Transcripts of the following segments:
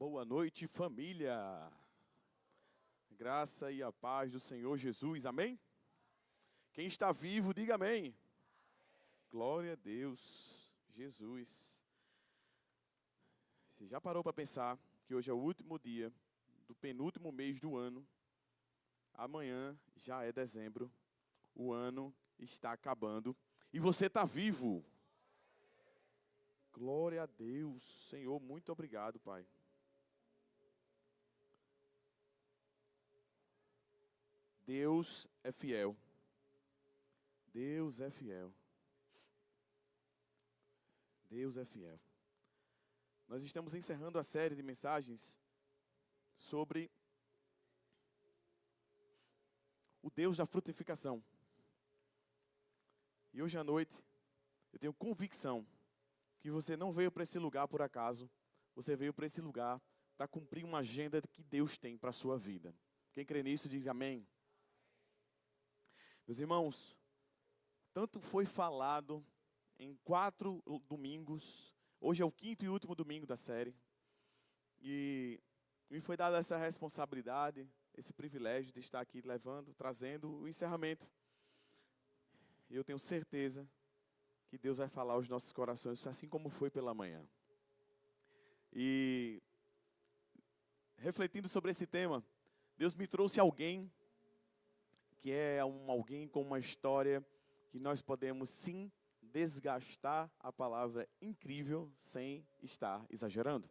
Boa noite, família. Graça e a paz do Senhor Jesus, amém? Quem está vivo, diga amém. Glória a Deus, Jesus. Você já parou para pensar que hoje é o último dia do penúltimo mês do ano? Amanhã já é dezembro, o ano está acabando e você está vivo. Glória a Deus, Senhor, muito obrigado, Pai. Deus é fiel. Deus é fiel. Deus é fiel. Nós estamos encerrando a série de mensagens sobre o Deus da frutificação. E hoje à noite, eu tenho convicção que você não veio para esse lugar por acaso. Você veio para esse lugar para cumprir uma agenda que Deus tem para a sua vida. Quem crê nisso diz amém. Meus irmãos, tanto foi falado em 4 domingos. Hoje é o 5º e último domingo da série. E me foi dada essa responsabilidade, esse privilégio de estar aqui trazendo o encerramento. E eu tenho certeza que Deus vai falar aos nossos corações, assim como foi pela manhã. E refletindo sobre esse tema, Deus me trouxe alguém que é alguém com uma história que nós podemos sim desgastar a palavra incrível sem estar exagerando.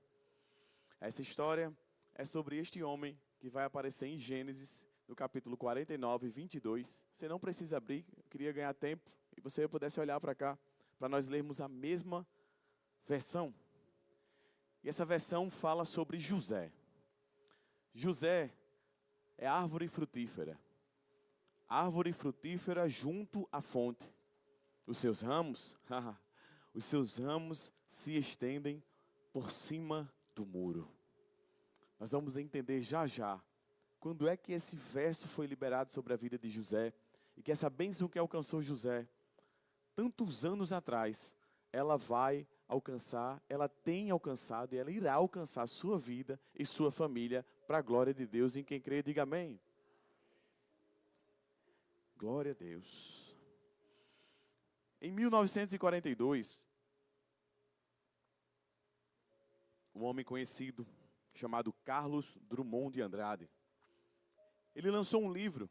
Essa história é sobre este homem que vai aparecer em Gênesis, no capítulo 49, 22. Você não precisa abrir, eu queria ganhar tempo e você pudesse olhar para cá, para nós lermos a mesma versão. E essa versão fala sobre José. José é árvore frutífera. Árvore frutífera junto à fonte. Os seus ramos se estendem por cima do muro. Nós vamos entender já já quando é que esse verso foi liberado sobre a vida de José e que essa bênção que alcançou José tantos anos atrás, ela vai alcançar, ela tem alcançado e ela irá alcançar sua vida e sua família para a glória de Deus. Em quem crê, diga amém. Glória a Deus. Em 1942, um homem conhecido chamado Carlos Drummond de Andrade, ele lançou um livro.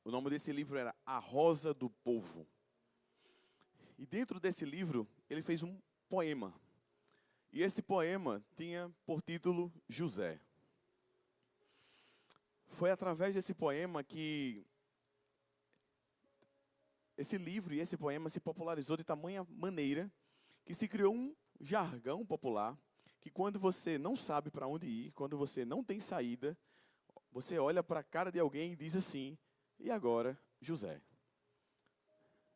O nome desse livro era A Rosa do Povo. E dentro desse livro, ele fez um poema. E esse poema tinha por título José. Foi através desse poema que esse livro e esse poema se popularizou de tamanha maneira que se criou um jargão popular que quando você não sabe para onde ir, quando você não tem saída, você olha para a cara de alguém e diz assim: e agora, José?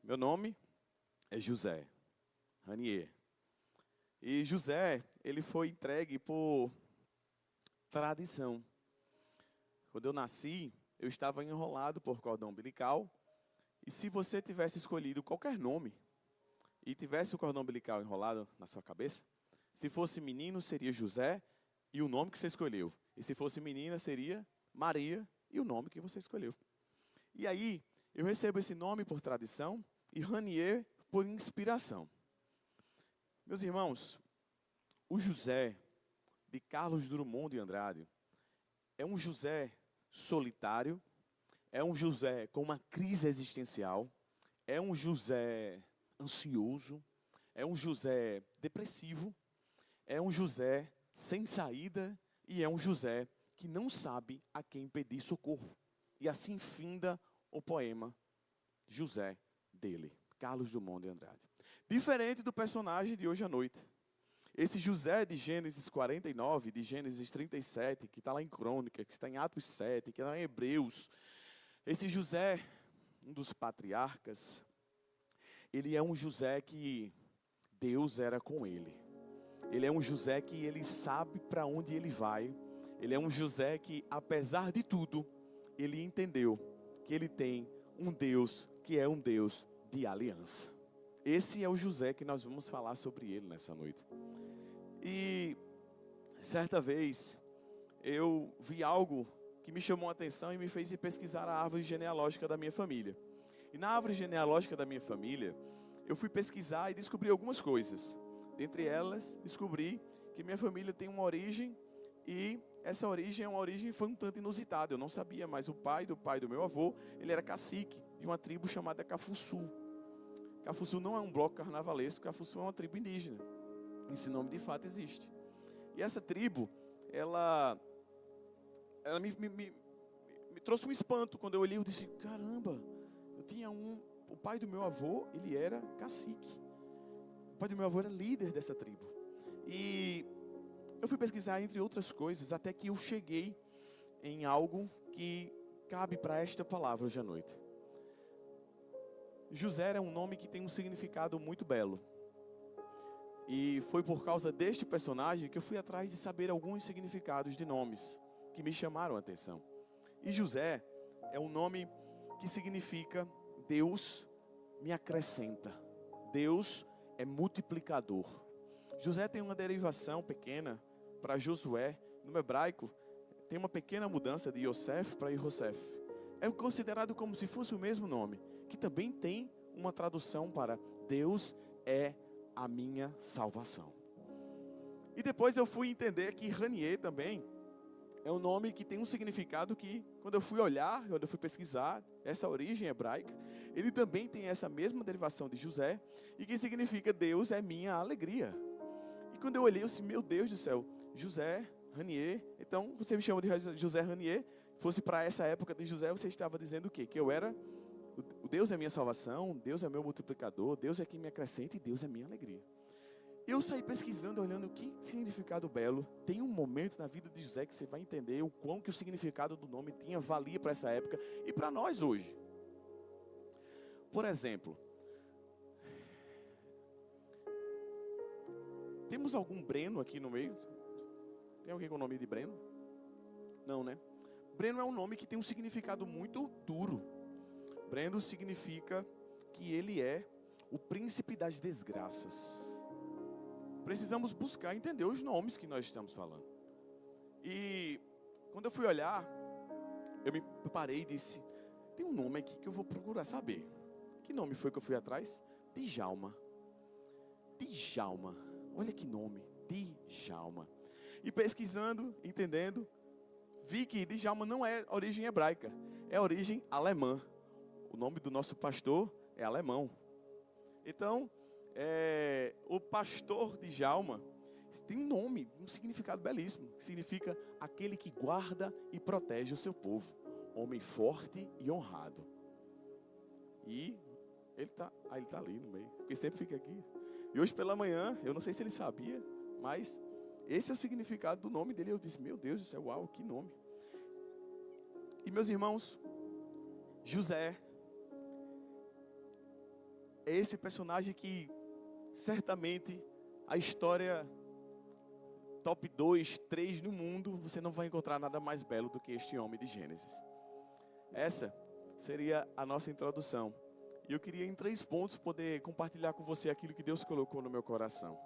Meu nome é José Ranier. E José, ele foi entregue por tradição. Quando eu nasci, eu estava enrolado por cordão umbilical. E se você tivesse escolhido qualquer nome e tivesse o cordão umbilical enrolado na sua cabeça, se fosse menino seria José e o nome que você escolheu. E se fosse menina seria Maria e o nome que você escolheu. E aí, eu recebo esse nome por tradição e Ranier por inspiração. Meus irmãos, o José de Carlos Drummond de Andrade é um José solitário, é um José com uma crise existencial, é um José ansioso, é um José depressivo, é um José sem saída e é um José que não sabe a quem pedir socorro. E assim finda o poema José dele, Carlos Drummond de Andrade. Diferente do personagem de hoje à noite. Esse José de Gênesis 49, de Gênesis 37, que está lá em Crônica, que está em Atos 7, que está em Hebreus. Esse José, um dos patriarcas, ele é um José que Deus era com ele. Ele é um José que ele sabe para onde ele vai. Ele é um José que, apesar de tudo, ele entendeu que ele tem um Deus que é um Deus de aliança. Esse é o José que nós vamos falar sobre ele nessa noite. E certa vez, eu vi algo que me chamou a atenção e me fez ir pesquisar a árvore genealógica da minha família. E na árvore genealógica da minha família, eu fui pesquisar e descobri algumas coisas. Dentre elas, descobri que minha família tem uma origem e essa origem é uma origem foi um tanto inusitada. Eu não sabia, mas o pai do meu avô, ele era cacique de uma tribo chamada Cafuçu. Cafuçu não é um bloco carnavalesco, Cafuçu é uma tribo indígena. Esse nome de fato existe. E essa tribo, ela me trouxe um espanto. Quando eu olhei, eu disse, caramba, o pai do meu avô, ele era cacique. O pai do meu avô era líder dessa tribo. E eu fui pesquisar entre outras coisas, até que eu cheguei em algo que cabe para esta palavra hoje à noite. José é um nome que tem um significado muito belo. E foi por causa deste personagem que eu fui atrás de saber alguns significados de nomes que me chamaram a atenção. E José é um nome que significa Deus me acrescenta. Deus é multiplicador. José tem uma derivação pequena para Josué. No hebraico, tem uma pequena mudança de Yosef para Yosef. É considerado como se fosse o mesmo nome, que também tem uma tradução para Deus é a minha salvação. E depois eu fui entender que Ranier também é um nome que tem um significado que, quando eu fui olhar, quando eu fui pesquisar essa origem hebraica, ele também tem essa mesma derivação de José, e que significa Deus é minha alegria. E quando eu olhei, eu disse, meu Deus do céu, José Ranier, então você me chama de José Ranier, fosse para essa época de José, você estava dizendo o quê? Que eu era, o Deus é minha salvação, Deus é meu multiplicador, Deus é quem me acrescenta e Deus é minha alegria. Eu saí pesquisando, olhando que significado belo. Tem um momento na vida de José que você vai entender o quão que o significado do nome valia para essa época e para nós hoje. Por exemplo, temos algum Breno aqui no meio? Tem alguém com o nome de Breno? Não, né? Breno é um nome que tem um significado muito duro. Breno significa que ele é o príncipe das desgraças. Precisamos buscar entender os nomes que nós estamos falando. E quando eu fui olhar, eu me parei e disse, tem um nome aqui que eu vou procurar saber. Que nome foi que eu fui atrás? Djalma. Djalma. Olha que nome. Djalma. E pesquisando, entendendo, vi que Djalma não é origem hebraica, é origem alemã. O nome do nosso pastor é alemão. Então, o pastor Djalma tem um nome, um significado belíssimo, que significa aquele que guarda e protege o seu povo, homem forte e honrado. E ele tá ali no meio, porque sempre fica aqui. E hoje pela manhã, eu não sei se ele sabia, mas esse é o significado do nome dele. Eu disse, meu Deus do céu, uau, que nome. E meus irmãos, José é esse personagem que certamente a história top 2, 3 no mundo, você não vai encontrar nada mais belo do que este homem de Gênesis. Essa seria a nossa introdução. E eu queria em 3 pontos poder compartilhar com você aquilo que Deus colocou no meu coração.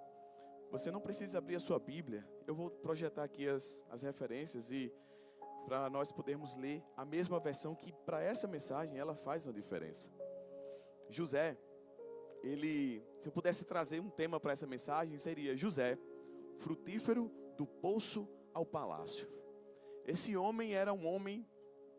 Você não precisa abrir a sua Bíblia. Eu vou projetar aqui as referências e para nós podermos ler a mesma versão que para essa mensagem ela faz uma diferença. José, se eu pudesse trazer um tema para essa mensagem, seria José, frutífero do poço ao palácio. Esse homem era um homem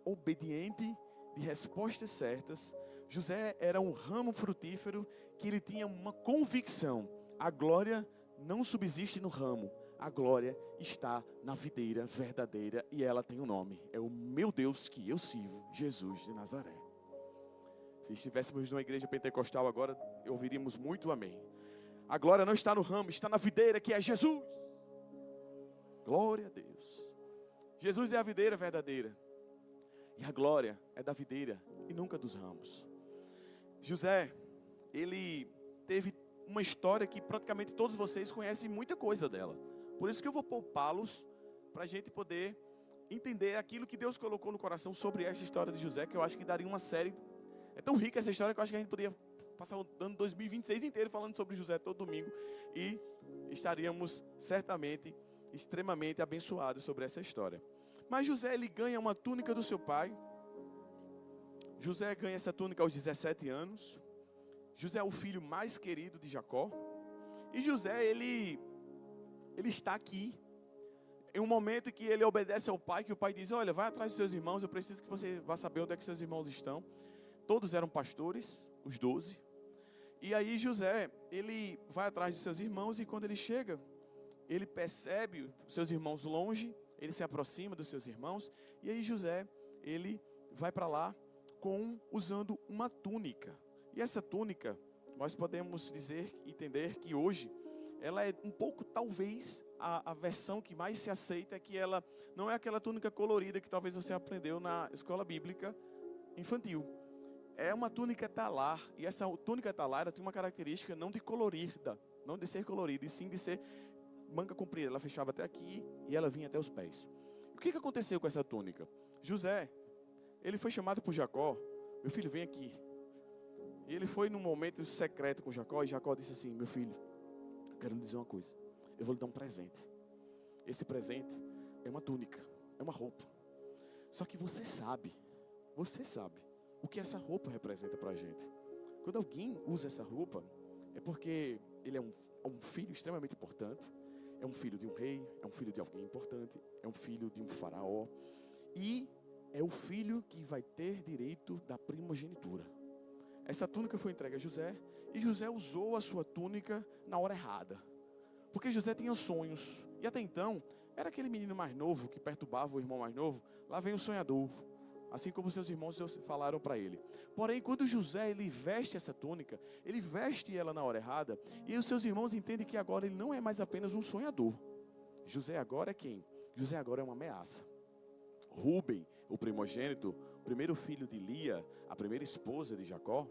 obediente, de respostas certas. José era um ramo frutífero que ele tinha uma convicção. A glória não subsiste no ramo. A glória está na videira verdadeira e ela tem um nome. É o meu Deus que eu sirvo, Jesus de Nazaré. Se estivéssemos numa igreja pentecostal agora, ouviríamos muito amém. A glória não está no ramo, está na videira que é Jesus. Glória a Deus. Jesus é a videira verdadeira. E a glória é da videira e nunca dos ramos. José, ele teve uma história que praticamente todos vocês conhecem muita coisa dela. Por isso que eu vou poupá-los para a gente poder entender aquilo que Deus colocou no coração sobre esta história de José, que eu acho que daria uma série. É tão rica essa história que eu acho que a gente poderia passar o ano 2026 inteiro falando sobre José todo domingo. E estaríamos certamente extremamente abençoados sobre essa história. Mas José, ele ganha uma túnica do seu pai. José ganha essa túnica aos 17 anos. José é o filho mais querido de Jacó. E José, ele está aqui em um momento que ele obedece ao pai, que o pai diz: olha, vai atrás dos seus irmãos, eu preciso que você vá saber onde é que seus irmãos estão. Todos eram pastores, os 12. E aí José, ele vai atrás de seus irmãos, e quando ele chega, ele percebe os seus irmãos longe, ele se aproxima dos seus irmãos, e aí José, ele vai para lá usando uma túnica. E essa túnica, nós podemos entender que hoje, ela é um pouco, talvez, a versão que mais se aceita, que ela não é aquela túnica colorida que talvez você aprendeu na escola bíblica infantil. É uma túnica talar, e essa túnica talar, ela tem uma característica não de colorida, não de ser colorida, e sim de ser manga comprida. Ela fechava até aqui e ela vinha até os pés. O que aconteceu com essa túnica? José, ele foi chamado por Jacó: meu filho, vem aqui. E ele foi num momento secreto com Jacó, e Jacó disse assim: meu filho, eu quero lhe dizer uma coisa, eu vou lhe dar um presente. Esse presente é uma túnica, é uma roupa. Só que você sabe o que essa roupa representa para a gente. Quando alguém usa essa roupa, é porque ele é um filho extremamente importante, é um filho de um rei, é um filho de alguém importante, é um filho de um faraó, e é o filho que vai ter direito da primogenitura. Essa túnica foi entregue a José, e José usou a sua túnica na hora errada. Porque José tinha sonhos, e até então, era aquele menino mais novo que perturbava o irmão mais novo. Lá vem o sonhador, assim como seus irmãos falaram para ele. Porém, quando José, ele veste essa túnica, ele veste ela na hora errada, e os seus irmãos entendem que agora ele não é mais apenas um sonhador. José agora é quem? José agora é uma ameaça. Rúben, o primogênito, o primeiro filho de Lia, a primeira esposa de Jacó,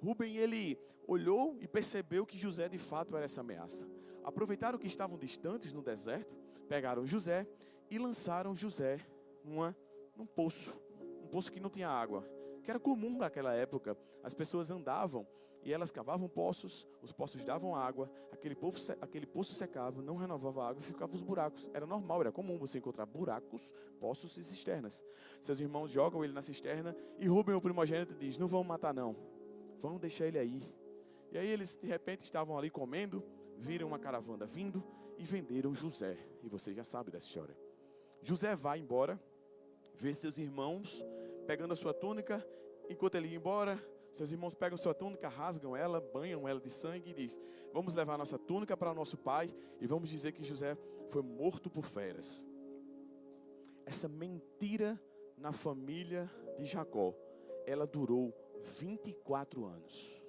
Rúben, ele olhou e percebeu que José de fato era essa ameaça. Aproveitaram que estavam distantes no deserto, pegaram José e lançaram José num poço que não tinha água, que era comum naquela época. As pessoas andavam e elas cavavam poços, os poços davam água, aquele poço secava, não renovava água e ficavam os buracos. Era normal, era comum você encontrar buracos, poços e cisternas. Seus irmãos jogam ele na cisterna e Rúben, o primogênito, diz: não vamos matar não, vamos deixar ele aí. E aí eles de repente estavam ali comendo, viram uma caravana vindo e venderam José. E você já sabe dessa história. José vai embora, vê seus irmãos pegando a sua túnica. Enquanto ele ia embora, seus irmãos pegam sua túnica, rasgam ela, banham ela de sangue e diz: vamos levar nossa túnica para nosso pai e vamos dizer que José foi morto por feras. Essa mentira na família de Jacó, ela durou 24 anos.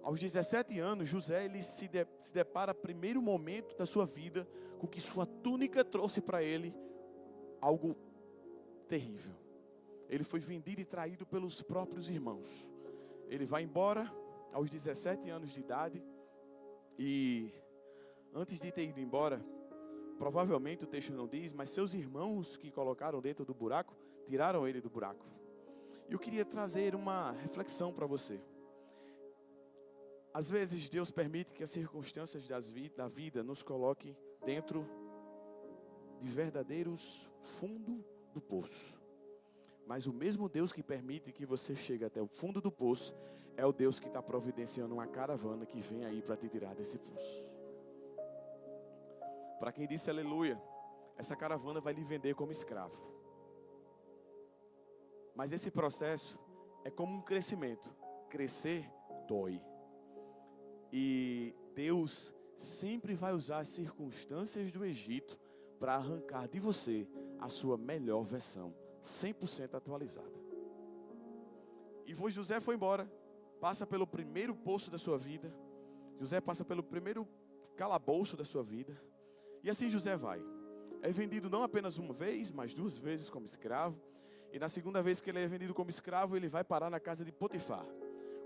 Aos 17 anos, José ele se depara, primeiro momento da sua vida, com que sua túnica trouxe para ele algo terrível. Ele foi vendido e traído pelos próprios irmãos. Ele vai embora aos 17 anos de idade, e antes de ter ido embora, provavelmente o texto não diz, mas seus irmãos que colocaram dentro do buraco, tiraram ele do buraco. E eu queria trazer uma reflexão para você. Às vezes Deus permite que as circunstâncias da vida nos coloquem dentro de verdadeiros fundo do poço. Mas o mesmo Deus que permite que você chegue até o fundo do poço é o Deus que está providenciando uma caravana que vem aí para te tirar desse poço. Para quem disse aleluia, essa caravana vai lhe vender como escravo. Mas esse processo é como um crescimento. Crescer dói. E Deus sempre vai usar as circunstâncias do Egito para arrancar de você a sua melhor versão, 100% atualizada. E José foi embora, passa pelo primeiro poço da sua vida. José passa pelo primeiro calabouço da sua vida. E assim José vai. É vendido não apenas uma vez, mas 2 vezes como escravo. E na segunda vez que ele é vendido como escravo, ele vai parar na casa de Potifar.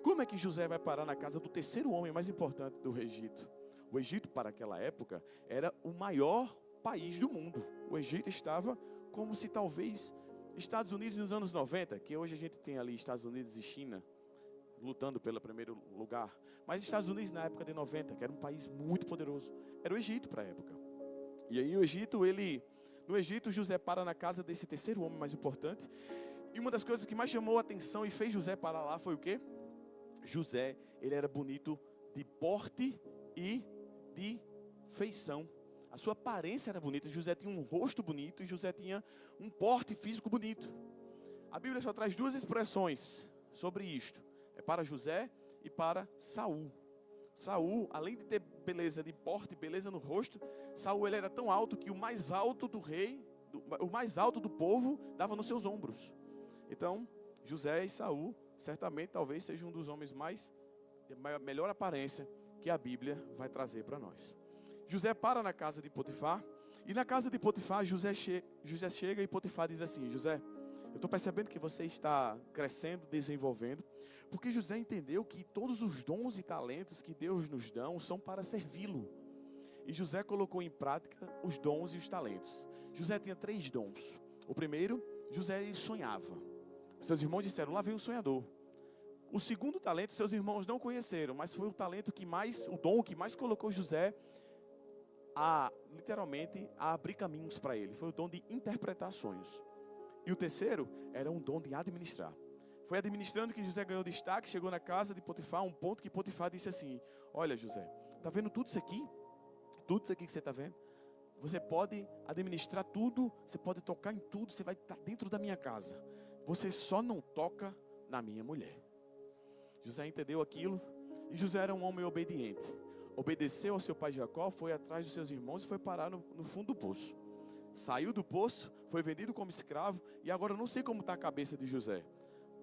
Como é que José vai parar na casa do terceiro homem mais importante do Egito? O Egito, para aquela época, era o maior país do mundo. O Egito estava como se talvez Estados Unidos nos anos 90, que hoje a gente tem ali Estados Unidos e China lutando pelo primeiro lugar. Mas Estados Unidos na época de 90, que era um país muito poderoso, era o Egito para a época. E aí no Egito, José para na casa desse terceiro homem mais importante. E uma das coisas que mais chamou a atenção e fez José parar lá foi o quê? José, ele era bonito de porte e de feição. A sua aparência era bonita. José tinha um rosto bonito e José tinha um porte físico bonito. A Bíblia só traz duas expressões sobre isto. É para José e para Saul. Saul, além de ter beleza de porte, beleza no rosto, Saul ele era tão alto que o mais alto do rei, o mais alto do povo, dava nos seus ombros. Então, José e Saul, certamente, talvez sejam um dos homens de melhor aparência que a Bíblia vai trazer para nós. José para na casa de Potifar, e na casa de Potifar, José chega e Potifar diz assim: José, eu estou percebendo que você está crescendo, desenvolvendo, porque José entendeu que todos os dons e talentos que Deus nos dá são para servi-lo. E José colocou em prática os dons e os talentos. José tinha 3 dons. O primeiro, José ele sonhava. Seus irmãos disseram: lá vem um sonhador. O segundo talento, seus irmãos não conheceram, mas foi o dom que mais colocou José literalmente, a abrir caminhos para ele. Foi o dom de interpretar sonhos. E o terceiro era um dom de administrar. Foi administrando que José ganhou destaque, chegou na casa de Potifar, um ponto que Potifar disse assim: olha José, está vendo tudo isso aqui? Tudo isso aqui que você está vendo? Você pode administrar tudo, você pode tocar em tudo, você vai estar dentro da minha casa. Você só não toca na minha mulher. José entendeu aquilo, e José era um homem obediente. Obedeceu ao seu pai Jacó, foi atrás dos seus irmãos e foi parar no fundo do poço. Saiu do poço, foi vendido como escravo, e agora eu não sei como está a cabeça de José.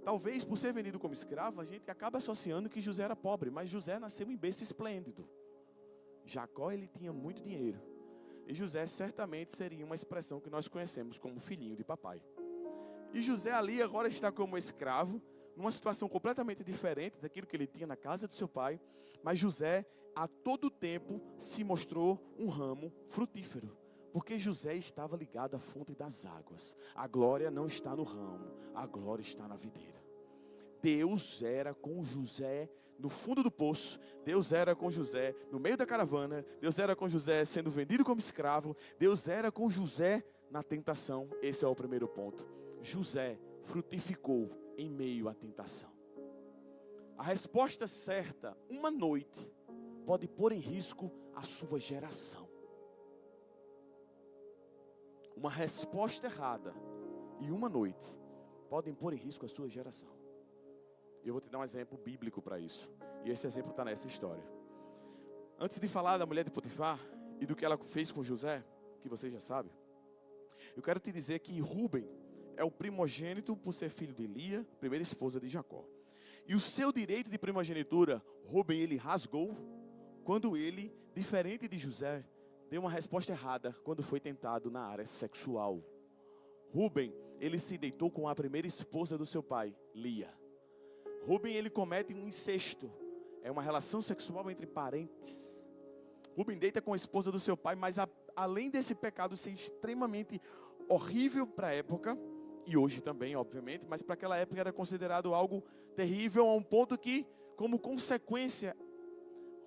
Talvez por ser vendido como escravo, a gente acaba associando que José era pobre, mas José nasceu em berço esplêndido. Jacó, ele tinha muito dinheiro. E José certamente seria uma expressão que nós conhecemos como filhinho de papai. E José ali agora está como escravo, numa situação completamente diferente daquilo que ele tinha na casa do seu pai. Mas José, a todo tempo, se mostrou um ramo frutífero. Porque José estava ligado à fonte das águas. A glória não está no ramo, a glória está na videira. Deus era com José no fundo do poço. Deus era com José no meio da caravana. Deus era com José sendo vendido como escravo. Deus era com José na tentação. Esse é o primeiro ponto. José frutificou em meio à tentação. A resposta certa, uma noite, pode pôr em risco a sua geração. Uma resposta errada e uma noite podem pôr em risco a sua geração. Eu vou te dar um exemplo bíblico para isso. E esse exemplo está nessa história. Antes de falar da mulher de Potifar e do que ela fez com José, que você já sabe, eu quero te dizer que Rúben é o primogênito por ser filho de Lia, primeira esposa de Jacó. E o seu direito de primogenitura, Rúben ele rasgou quando ele, diferente de José, deu uma resposta errada quando foi tentado na área sexual. Rúben, ele se deitou com a primeira esposa do seu pai, Lia. Rúben, ele comete um incesto. É uma relação sexual entre parentes. Rúben deita com a esposa do seu pai, mas além desse pecado ser extremamente horrível para a época, e hoje também, obviamente, mas para aquela época era considerado algo terrível, a um ponto que, como consequência,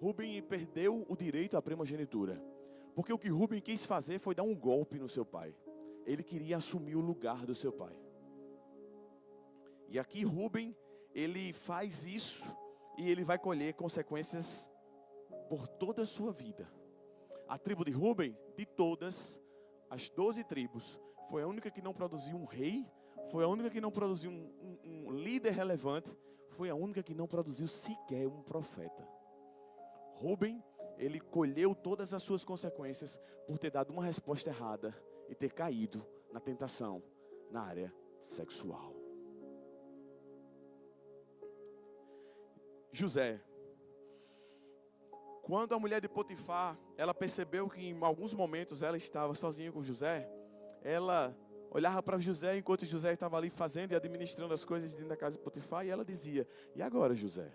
Rúben perdeu o direito à primogenitura. Porque o que Rúben quis fazer foi dar um golpe no seu pai. Ele queria assumir o lugar do seu pai. E aqui Rúben, ele faz isso e ele vai colher consequências por toda a sua vida. A tribo de Rúben, de todas as 12 tribos, foi a única que não produziu um rei, foi a única que não produziu um líder relevante, foi a única que não produziu sequer um profeta. Rúben, ele colheu todas as suas consequências por ter dado uma resposta errada e ter caído na tentação na área sexual. José, quando a mulher de Potifar, ela percebeu que em alguns momentos ela estava sozinha com José, ela olhava para José enquanto José estava ali fazendo e administrando as coisas dentro da casa de Potifar, e ela dizia: e agora, José?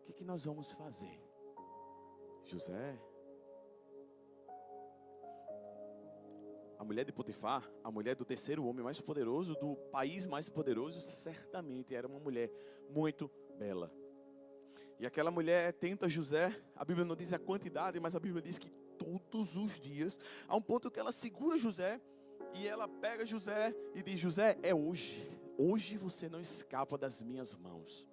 O que nós vamos fazer? José, a mulher de Potifar, a mulher do terceiro homem mais poderoso, do país mais poderoso, certamente era uma mulher muito bela. E aquela mulher tenta José, a Bíblia não diz a quantidade, mas a Bíblia diz que todos os dias, a um ponto que ela segura José, e ela pega José e diz: José, é hoje. Hoje você não escapa das minhas mãos.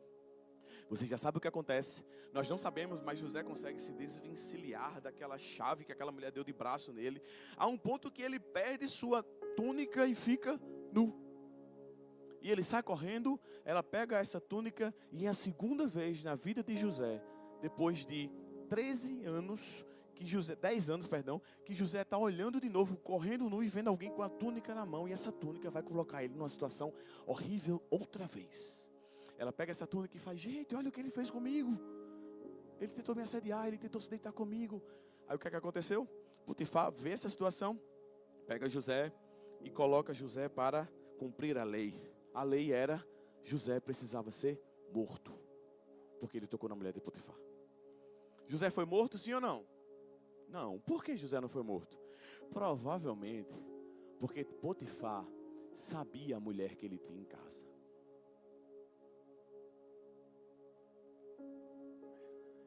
Você já sabe o que acontece. Nós não sabemos, mas José consegue se desvencilhar daquela chave que aquela mulher deu de braço nele, a um ponto que ele perde sua túnica e fica nu. E ele sai correndo, ela pega essa túnica, e é a segunda vez na vida de José, depois de 10 anos, que José está olhando de novo, correndo nu e vendo alguém com a túnica na mão, e essa túnica vai colocar ele numa situação horrível outra vez. Ela pega essa túnica e faz: gente, olha o que ele fez comigo. Ele tentou me assediar, ele tentou se deitar comigo. Aí o que é que aconteceu? Potifar vê essa situação, pega José e coloca José para cumprir a lei. A lei era: José precisava ser morto, porque ele tocou na mulher de Potifar. José foi morto, sim ou não? Não. Por que José não foi morto? Provavelmente porque Potifar sabia a mulher que ele tinha em casa.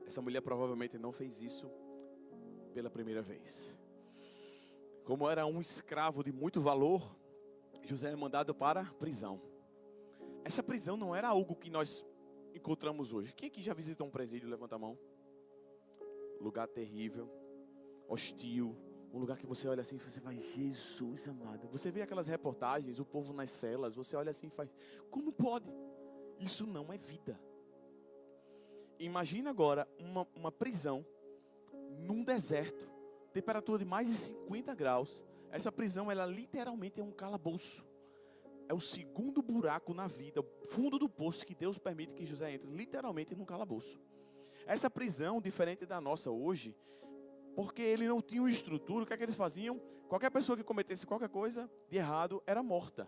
Essa mulher provavelmente não fez isso pela primeira vez. Como era um escravo de muito valor, José é mandado para a prisão. Essa prisão não era algo que nós encontramos hoje. Quem aqui já visitou um presídio? Levanta a mão. Lugar terrível, hostil, um lugar que você olha assim e você vai: Jesus amado. Você vê aquelas reportagens, o povo nas celas, você olha assim e faz: como pode? Isso não é vida. Imagina agora uma prisão num deserto, temperatura de mais de 50 graus. Essa prisão, ela literalmente é um calabouço. É o segundo buraco na vida, o fundo do poço que Deus permite que José entre, literalmente num calabouço. Essa prisão, diferente da nossa hoje, porque ele não tinha uma estrutura, o que é que eles faziam? Qualquer pessoa que cometesse qualquer coisa de errado era morta.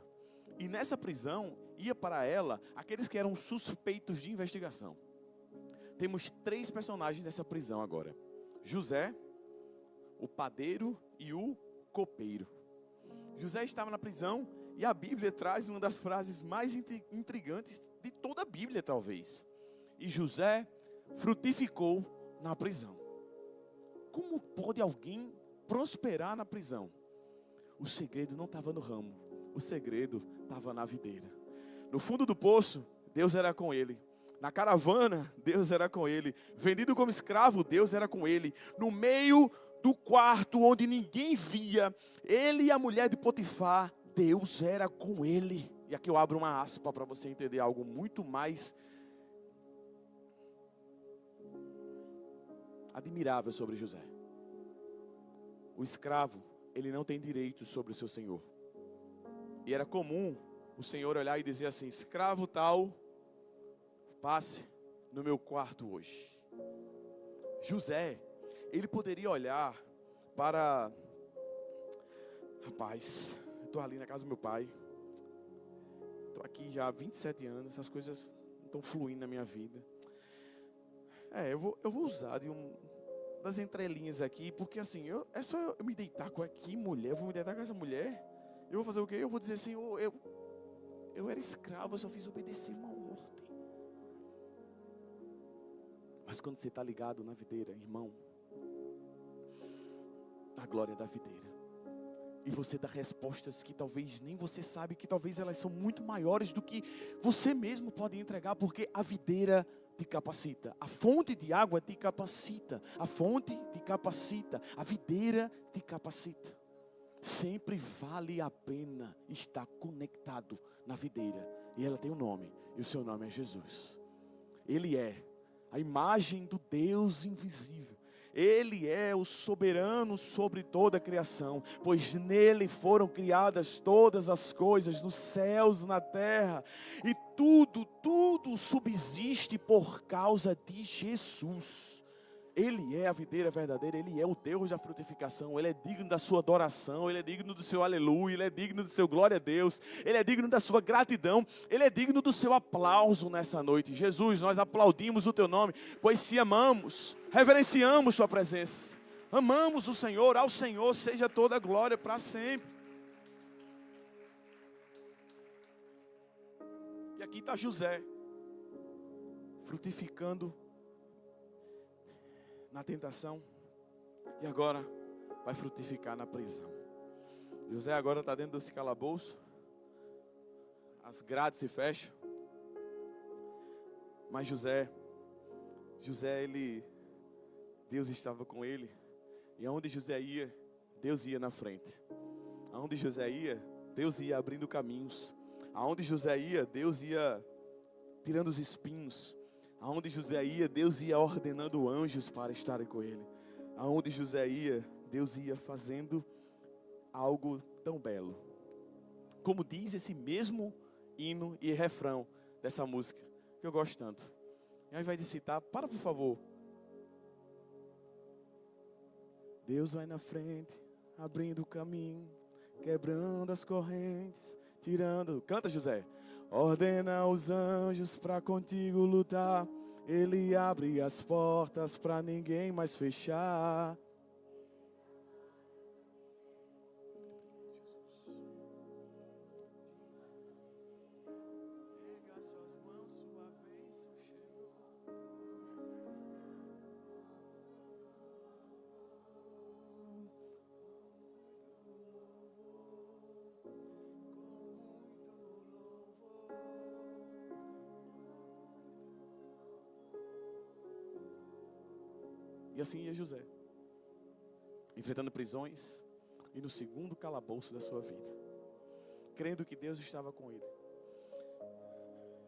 E nessa prisão, ia para ela aqueles que eram suspeitos de investigação. Temos 3 personagens nessa prisão agora: José, o padeiro e o copeiro. José estava na prisão, e a Bíblia traz uma das frases mais intrigantes de toda a Bíblia, talvez. E José frutificou na prisão. Como pode alguém prosperar na prisão? O segredo não estava no ramo, o segredo estava na videira. No fundo do poço, Deus era com ele. Na caravana, Deus era com ele. Vendido como escravo, Deus era com ele. No meio do quarto, onde ninguém via, ele e a mulher de Potifar, Deus era com ele. E aqui eu abro uma aspa para você entender algo muito mais admirável sobre José. O escravo, ele não tem direito sobre o seu senhor. E era comum o senhor olhar e dizer assim: escravo tal, passe no meu quarto hoje. José, ele poderia olhar para: rapaz, eu estou ali na casa do meu pai, estou aqui já há 27 anos, essas coisas não estão fluindo na minha vida. Eu vou usar das entrelinhas aqui, porque assim, é só eu me deitar com aqui, mulher, eu vou me deitar com essa mulher, eu vou fazer o quê? Eu vou dizer assim: eu era escravo, eu só fiz obedecer uma ordem. Mas quando você está ligado na videira, irmão, a glória da videira, e você dá respostas que talvez nem você sabe, que talvez elas são muito maiores do que você mesmo pode entregar, porque a videira te capacita, a fonte de água te capacita, a fonte te capacita, a videira te capacita. Sempre vale a pena estar conectado na videira, e ela tem um nome, e o seu nome é Jesus. Ele é a imagem do Deus invisível. Ele é o soberano sobre toda a criação, pois nele foram criadas todas as coisas, nos céus, na terra, e tudo subsiste por causa de Jesus. Ele é a videira verdadeira, Ele é o Deus da frutificação, Ele é digno da sua adoração, Ele é digno do seu aleluia, Ele é digno do seu glória a Deus, Ele é digno da sua gratidão, Ele é digno do seu aplauso nessa noite. Jesus, nós aplaudimos o Teu nome, pois se amamos, reverenciamos Sua presença, amamos o Senhor, ao Senhor seja toda a glória para sempre. E aqui está José, frutificando na tentação, e agora vai frutificar na prisão. José agora está dentro desse calabouço. As grades se fecham. Mas José, Deus estava com ele. E aonde José ia, Deus ia na frente. Aonde José ia, Deus ia abrindo caminhos. Aonde José ia, Deus ia tirando os espinhos. Aonde José ia, Deus ia ordenando anjos para estarem com ele. Aonde José ia, Deus ia fazendo algo tão belo. Como diz esse mesmo hino e refrão dessa música, que eu gosto tanto. E ao invés de citar, para por favor. Deus vai na frente, abrindo o caminho, quebrando as correntes, tirando... Canta, José. Ordena os anjos para contigo lutar. Ele abre as portas para ninguém mais fechar. Pega suas mãos, sua bênção chegou. E assim ia José, enfrentando prisões e no segundo calabouço da sua vida, crendo que Deus estava com ele.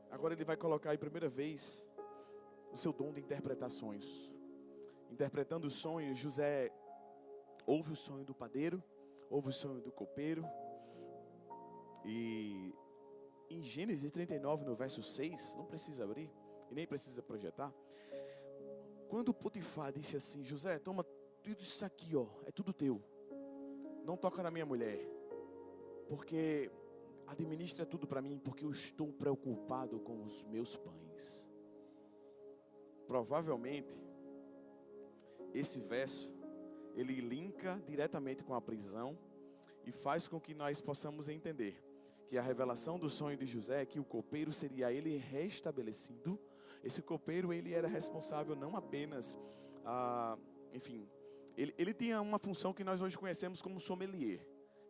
Agora ele vai colocar aí, primeira vez, o seu dom de interpretar sonhos. Interpretando os sonhos, José ouve o sonho do padeiro, ouve o sonho do copeiro. E em Gênesis 39, no verso 6, não precisa abrir e nem precisa projetar. Quando Potifar disse assim: José, toma tudo isso aqui, ó, é tudo teu. Não toca na minha mulher, porque administra tudo para mim, porque eu estou preocupado com os meus pães. Provavelmente, esse verso, ele linka diretamente com a prisão e faz com que nós possamos entender que a revelação do sonho de José é que o copeiro seria ele restabelecido. Esse copeiro, ele era responsável não apenas, ele tinha uma função que nós hoje conhecemos como sommelier.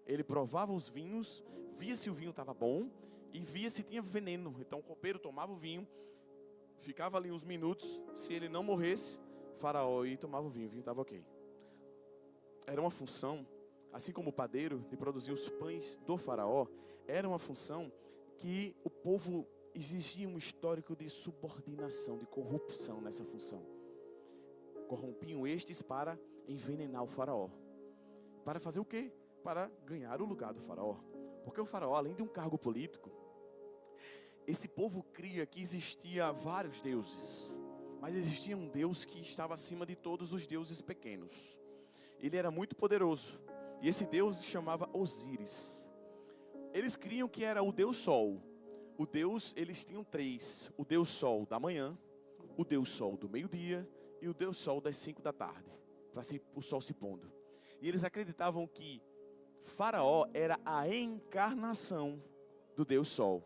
Ele provava os vinhos, via se o vinho estava bom e via se tinha veneno. Então o copeiro tomava o vinho, ficava ali uns minutos, se ele não morresse, Faraó ia e tomava o vinho estava ok. Era uma função, assim como o padeiro, de produzir os pães do Faraó, era uma função que o povo exigia um histórico de subordinação, de corrupção nessa função. Corrompiam estes para envenenar o Faraó. Para fazer o quê? Para ganhar o lugar do Faraó. Porque o Faraó, além de um cargo político, esse povo cria que existia vários deuses, mas existia um Deus que estava acima de todos os deuses pequenos. Ele era muito poderoso, e esse Deus se chamava Osíris. Eles criam que era o Deus Sol. O Deus, eles tinham três: o Deus Sol da manhã, o Deus Sol do meio-dia e o Deus Sol das 5 da tarde, para o sol se pondo. E eles acreditavam que Faraó era a encarnação do Deus Sol.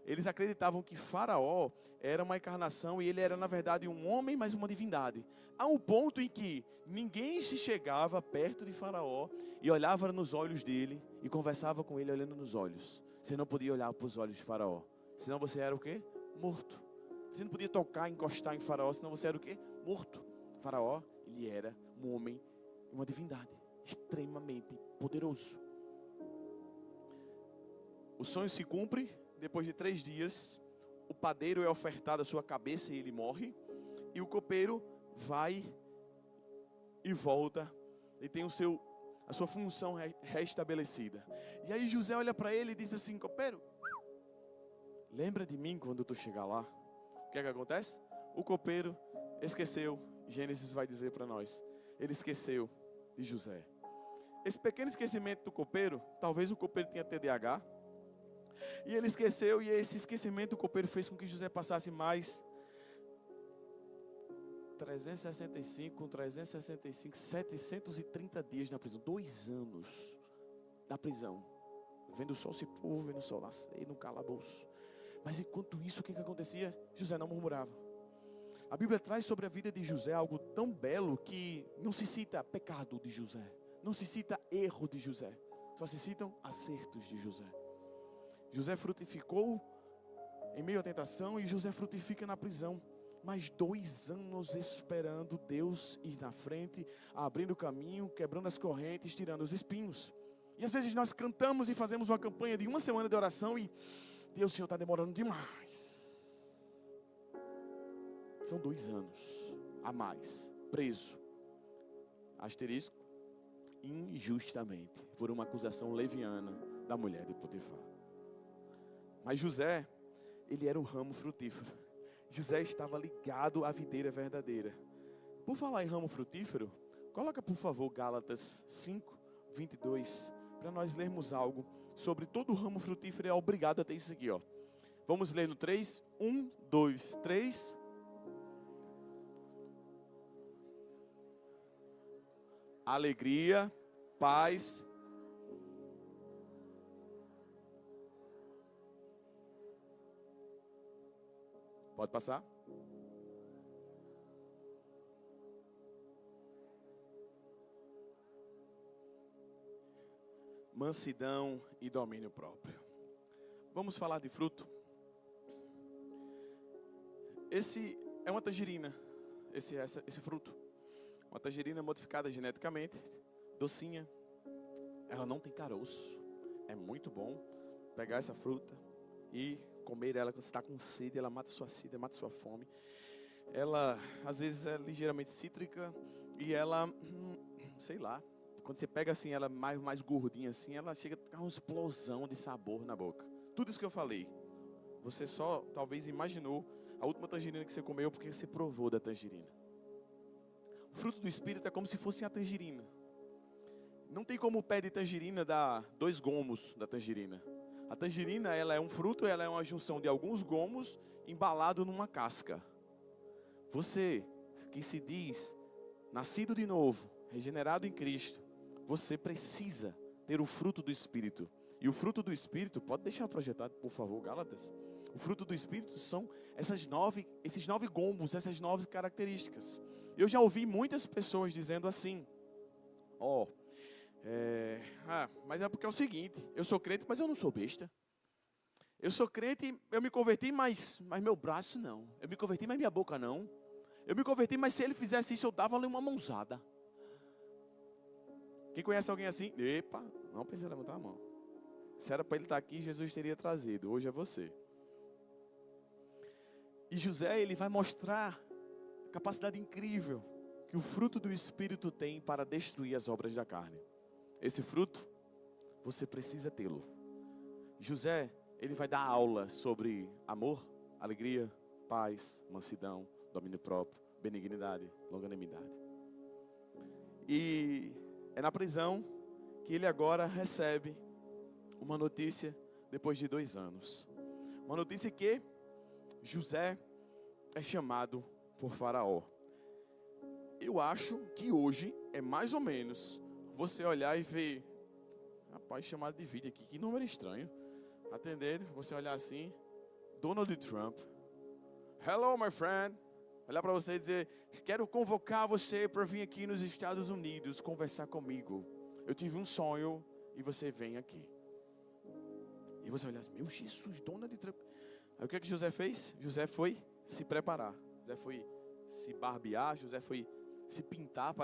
Eles acreditavam que Faraó era uma encarnação e ele era, na verdade, um homem, mas uma divindade. A um ponto em que ninguém se chegava perto de Faraó e olhava nos olhos dele e conversava com ele olhando nos olhos. Você não podia olhar para os olhos de Faraó, senão você era o quê? Morto. Você não podia tocar, encostar em Faraó, senão você era o quê? Morto. Faraó, ele era um homem, uma divindade, extremamente poderoso. O sonho se cumpre. Depois de 3 dias, o padeiro é ofertado a sua cabeça e ele morre. E o copeiro vai e volta e tem a sua função restabelecida. E aí José olha para ele e diz assim: copeiro, lembra de mim quando tu chegar lá? O que é que acontece? O copeiro esqueceu. Gênesis vai dizer para nós, ele esqueceu de José. Esse pequeno esquecimento do copeiro, talvez o copeiro tenha TDAH, e ele esqueceu, e esse esquecimento do copeiro fez com que José passasse mais 730 dias na prisão. 2 anos na prisão, vendo o sol se pôr, vendo o sol nascer no calabouço. Mas enquanto isso, o que acontecia? José não murmurava. A Bíblia traz sobre a vida de José algo tão belo que não se cita pecado de José. Não se cita erro de José, só se citam acertos de José. José frutificou em meio à tentação e José frutifica na prisão. Mais 2 anos esperando Deus ir na frente, abrindo o caminho, quebrando as correntes, tirando os espinhos. E às vezes nós cantamos e fazemos uma campanha de 1 semana de oração e Deus, Senhor, está demorando demais. São 2 anos a mais, preso. Asterisco, injustamente, por uma acusação leviana da mulher de Potifar. Mas José, ele era um ramo frutífero. José estava ligado à videira verdadeira. Por falar em ramo frutífero, coloca por favor Gálatas 5, 22, para nós lermos algo sobre todo o ramo frutífero. É obrigado a ter isso aqui, ó. Vamos ler no 3, 1, 2, 3. Alegria, paz. Pode passar. Mansidão e domínio próprio. Vamos falar de fruto. Esse é uma tangerina, esse fruto. Uma tangerina modificada geneticamente, docinha. Ela não tem caroço. É muito bom pegar essa fruta e comer ela quando você está com sede. Ela mata sua sede, mata sua fome. Ela, às vezes, é ligeiramente cítrica. E ela, sei lá, quando você pega assim, ela mais gordinha assim, ela chega a uma explosão de sabor na boca. Tudo isso que eu falei, você só talvez imaginou a última tangerina que você comeu porque você provou da tangerina. O fruto do Espírito é como se fosse a tangerina. Não tem como o pé de tangerina dar 2 gomos da tangerina. A tangerina, ela é um fruto, ela é uma junção de alguns gomos embalado numa casca. Você que se diz nascido de novo, regenerado em Cristo, você precisa ter o fruto do Espírito. E o fruto do Espírito, pode deixar projetado, por favor, Gálatas. O fruto do Espírito são esses 9 gomos, essas 9 características. Eu já ouvi muitas pessoas dizendo assim: mas é porque é o seguinte, eu sou crente, mas eu não sou besta. Eu sou crente, eu me converti, mas meu braço não. Eu me converti, mas minha boca não. Eu me converti, mas se ele fizesse isso, eu dava-lhe uma mãozada. Quem conhece alguém assim? Epa, não precisa levantar a mão. Se era para ele estar aqui, Jesus teria trazido. Hoje é você. E José, ele vai mostrar a capacidade incrível que o fruto do Espírito tem para destruir as obras da carne. Esse fruto, você precisa tê-lo. José, ele vai dar aula sobre amor, alegria, paz, mansidão, domínio próprio, benignidade, longanimidade. E é na prisão que ele agora recebe uma notícia depois de 2 anos. Uma notícia que José é chamado por Faraó. Eu acho que hoje é mais ou menos você olhar e ver, rapaz, chamado de vídeo aqui, que número estranho. Atender, você olhar assim, Donald Trump. Hello, my friend. Olhar para você e dizer: quero convocar você para vir aqui nos Estados Unidos conversar comigo. Eu tive um sonho e você vem aqui. E você olha assim: meu Jesus, Donald Trump. Aí o que José fez? José foi se preparar. José foi se barbear. José foi se pintar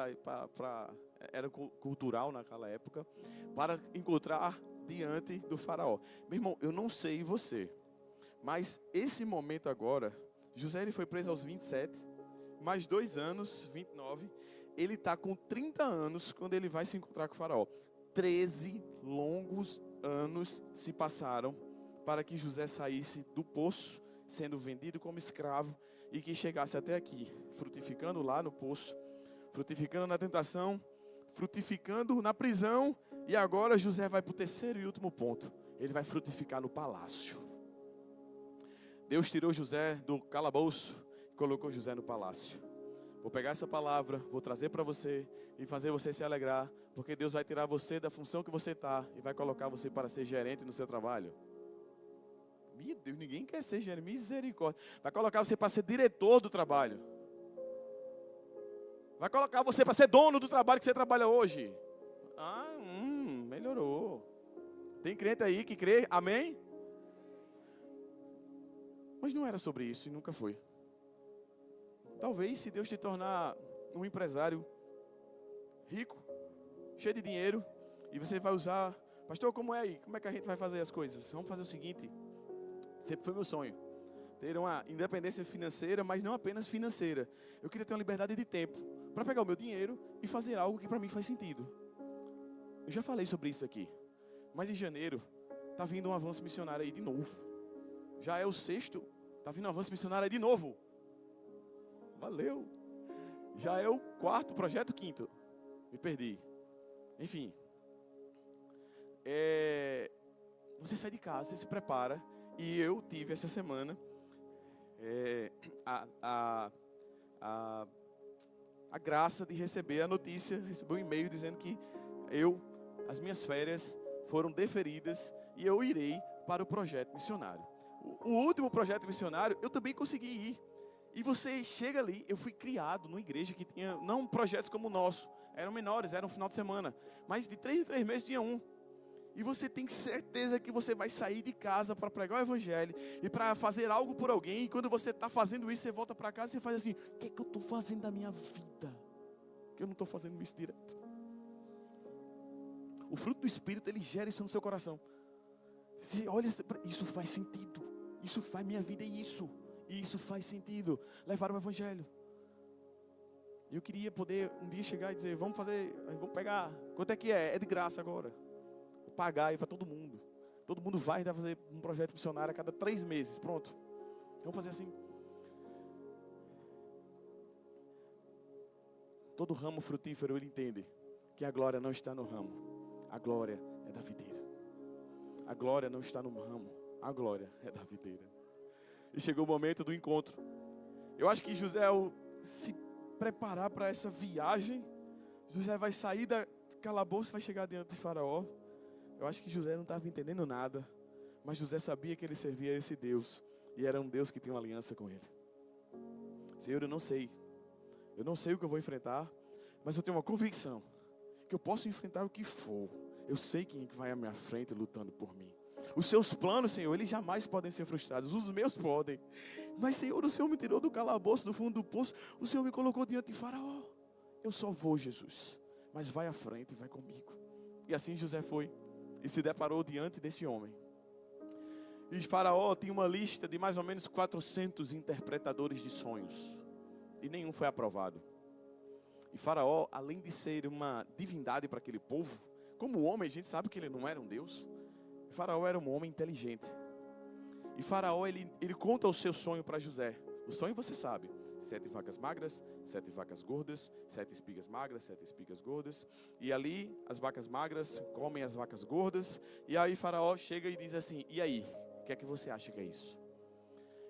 era cultural naquela época, para encontrar diante do faraó. Meu irmão, eu não sei você, mas esse momento agora, José ele foi preso aos 27, mais 2 anos, 29, ele está com 30 anos quando ele vai se encontrar com o faraó. 13 longos anos se passaram para que José saísse do poço, sendo vendido como escravo, e que chegasse até aqui, frutificando lá no poço, frutificando na tentação, frutificando na prisão, e agora José vai para o 3º e último ponto. Ele vai frutificar no palácio. Deus tirou José do calabouço e colocou José no palácio. Vou pegar essa palavra, vou trazer para você e fazer você se alegrar, porque Deus vai tirar você da função que você está e vai colocar você para ser gerente no seu trabalho. Meu Deus, ninguém quer ser gerente, misericórdia. Vai colocar você para ser diretor do trabalho. Vai colocar você para ser dono do trabalho que você trabalha hoje. Melhorou. Tem crente aí que crê, amém? Mas não era sobre isso e nunca foi. Talvez se Deus te tornar um empresário rico, cheio de dinheiro, e você vai usar, pastor, como é aí? Como é que a gente vai fazer as coisas? Vamos fazer o seguinte, sempre foi meu sonho, ter uma independência financeira, mas não apenas financeira. Eu queria ter uma liberdade de tempo, para pegar o meu dinheiro e fazer algo que para mim faz sentido. Eu já falei sobre isso aqui, mas em janeiro, está vindo um avanço missionário aí de novo. Já é o 6º, está vindo um avanço missionário aí de novo. Valeu. Já é o 4º, projeto 5º. Me perdi. Enfim. Você sai de casa, você se prepara. E eu tive essa semana a graça de receber a notícia, receber um e-mail dizendo que as minhas férias foram deferidas e eu irei para o projeto missionário. O último projeto missionário, eu também consegui ir. E você chega ali, eu fui criado numa igreja que tinha, não projetos como o nosso, eram menores, era um final de semana, mas de 3 em 3 meses tinha um. E você tem certeza que você vai sair de casa para pregar o evangelho e para fazer algo por alguém. E quando você está fazendo isso, você volta para casa e você faz assim, o que é que eu estou fazendo da minha vida? Que eu não estou fazendo isso direto. O fruto do Espírito, ele gera isso no seu coração. Você olha, isso faz sentido. Isso faz minha vida, isso. E isso faz sentido. Levar o evangelho. Eu queria poder um dia chegar e dizer, vamos pegar. Quanto é que é? É de graça agora. Vou pagar aí para todo mundo. Todo mundo vai fazer um projeto missionário a cada 3 meses. Pronto. Vamos fazer assim. Todo ramo frutífero, ele entende que a glória não está no ramo. A glória é da videira. A glória não está no ramo. A glória é da videira. E chegou o momento do encontro. Eu acho que José, ao se preparar para essa viagem, José vai sair da calabouço, vai chegar diante de Faraó. Eu acho que José não estava entendendo nada, mas José sabia que ele servia a esse Deus, e era um Deus que tinha uma aliança com ele. Senhor, eu não sei o que eu vou enfrentar, mas eu tenho uma convicção, que eu posso enfrentar o que for. Eu sei quem vai à minha frente lutando por mim. Os seus planos, Senhor, eles jamais podem ser frustrados. Os meus podem. Mas, Senhor, o Senhor me tirou do calabouço, do fundo do poço. O Senhor me colocou diante de Faraó. Eu só vou, Jesus. Mas vai à frente e vai comigo. E assim José foi. E se deparou diante desse homem. E Faraó tinha uma lista de mais ou menos 400 interpretadores de sonhos. E nenhum foi aprovado. E Faraó, além de ser uma divindade para aquele povo, como homem, a gente sabe que ele não era um Deus. Faraó era um homem inteligente. E Faraó, ele conta o seu sonho para José. O sonho você sabe. 7 vacas magras, 7 vacas gordas, 7 espigas magras, 7 espigas gordas. E ali, as vacas magras comem as vacas gordas. E aí Faraó chega e diz assim, e aí? O que é que você acha que é isso?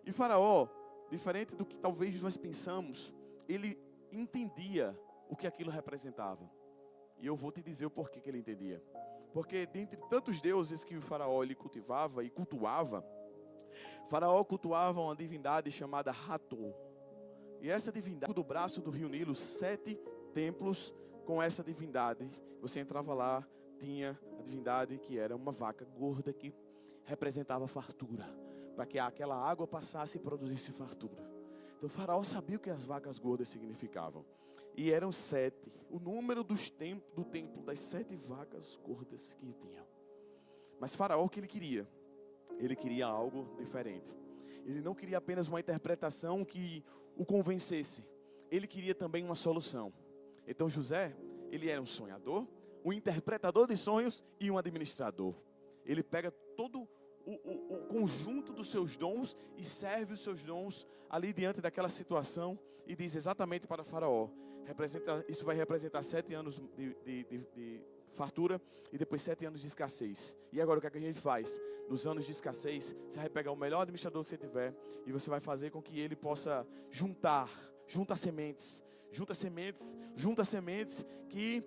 E Faraó, diferente do que talvez nós pensamos, ele entendia o que aquilo representava. E eu vou te dizer o porquê que ele entendia. Porque dentre tantos deuses que o Faraó ele cultivava e cultuava, Faraó cultuava uma divindade chamada Hathor. E essa divindade, do braço do rio Nilo, 7 templos com essa divindade. Você entrava lá, tinha a divindade que era uma vaca gorda que representava fartura. Para que aquela água passasse e produzisse fartura. Então o Faraó sabia o que as vacas gordas significavam. E eram 7, o número do templo das 7 vacas gordas que tinham. Mas Faraó, o que ele queria? Ele queria algo diferente. Ele não queria apenas uma interpretação que o convencesse. Ele queria também uma solução. Então José, ele era um sonhador, um interpretador de sonhos e um administrador. Ele pega todo o conjunto dos seus dons e serve os seus dons ali diante daquela situação e diz exatamente para Faraó, isso vai representar 7 anos de fartura e depois 7 anos de escassez. E agora o que é que a gente faz? Nos anos de escassez, você vai pegar o melhor administrador que você tiver e você vai fazer com que ele possa junta sementes, que